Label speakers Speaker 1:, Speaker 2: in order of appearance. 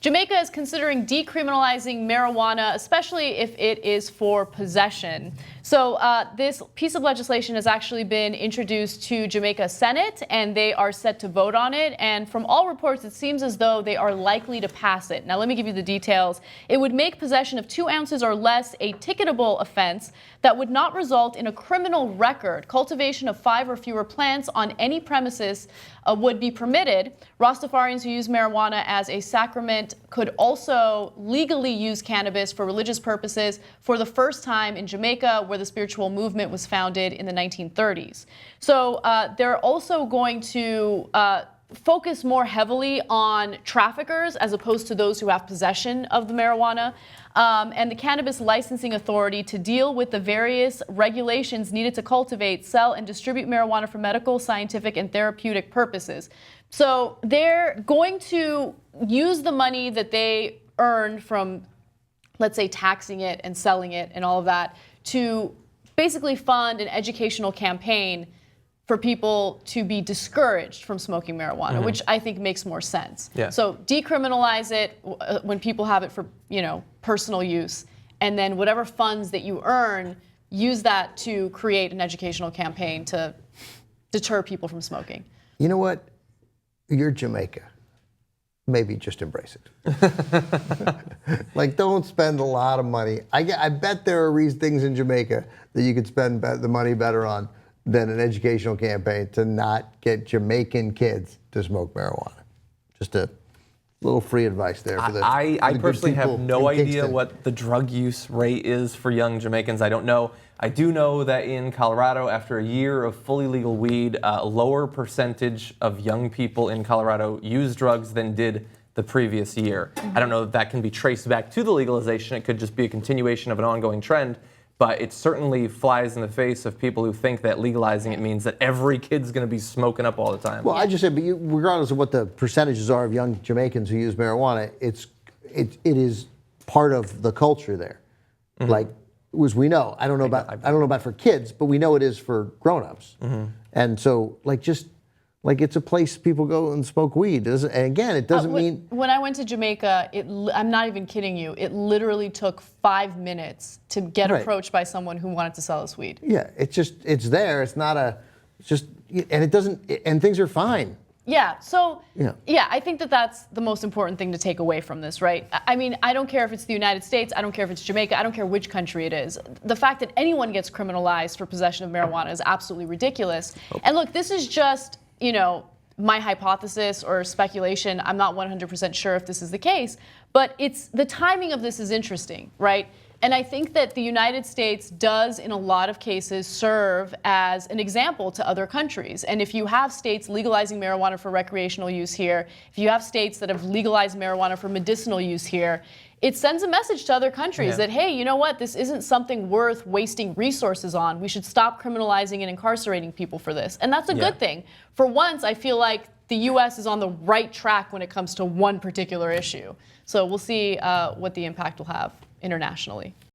Speaker 1: Jamaica is considering decriminalizing marijuana, especially if it is for possession. So this piece of legislation has actually been introduced to Jamaica Senate, and they are set to vote on it. And from all reports, it seems as though they are likely to pass it. Now, let me give you the details. It would make possession of 2 ounces or less a ticketable offense that would not result in a criminal record. Cultivation of 5 or fewer plants on any premises would be permitted. Rastafarians who use marijuana as a sacrament could also legally use cannabis for religious purposes for the first time in Jamaica, where the spiritual movement was founded in the 1930s. So they're also going to focus more heavily on traffickers as opposed to those who have possession of the marijuana. And the Cannabis Licensing Authority to deal with the various regulations needed to cultivate, sell, and distribute marijuana for medical, scientific, and therapeutic purposes. So they're going to use the money that they earned from, let's say, taxing it and selling it and all of that to basically fund an educational campaign for people to be discouraged from smoking marijuana, which I think makes more sense.
Speaker 2: Yeah.
Speaker 1: So decriminalize it when people have it for, personal use, and then whatever funds that you earn, use that to create an educational campaign to deter people from smoking.
Speaker 3: You know what? You're Jamaica. Maybe just embrace it. Like, don't spend a lot of money. I bet there are things in Jamaica that you could spend the money better on than an educational campaign to not get Jamaican kids to smoke marijuana. Just a little free advice there for the
Speaker 2: I personally have
Speaker 3: people
Speaker 2: no
Speaker 3: in
Speaker 2: idea
Speaker 3: Kingston.
Speaker 2: what the drug use rate is for young Jamaicans. I don't know. I do know that in Colorado, after a year of fully legal weed, a lower percentage of young people in Colorado use drugs than did the previous year. I don't know if that can be traced back to the legalization. It could just be a continuation of an ongoing trend. But it certainly flies in the face of people who think that legalizing it means that every kid's going to be smoking up all the time.
Speaker 3: Well, I just said, but regardless of what the percentages are of young Jamaicans who use marijuana, it is part of the culture there. Like, as we know, I don't know about for kids, but we know it is for grown-ups. And so, it's a place people go and smoke weed. And again, it doesn't mean...
Speaker 1: When I went to Jamaica, I'm not even kidding you, it literally took 5 minutes to get approached by someone who wanted to sell us weed.
Speaker 3: Yeah, it's there. It's not and it doesn't, and things are fine.
Speaker 1: Yeah, so, I think that's the most important thing to take away from this, right? I mean, I don't care if it's the United States, I don't care if it's Jamaica, I don't care which country it is. The fact that anyone gets criminalized for possession of marijuana is absolutely ridiculous. And look, this is just... my hypothesis or speculation. I'm not 100% sure if this is the case, but the timing of this is interesting, right? And I think that the United States does, in a lot of cases, serve as an example to other countries. And if you have states legalizing marijuana for recreational use here, if you have states that have legalized marijuana for medicinal use here, it sends a message to other countries that, hey, you know what, this isn't something worth wasting resources on. We should stop criminalizing and incarcerating people for this. And that's a good thing. For once, I feel like the U.S. is on the right track when it comes to one particular issue. So we'll see what the impact will have internationally.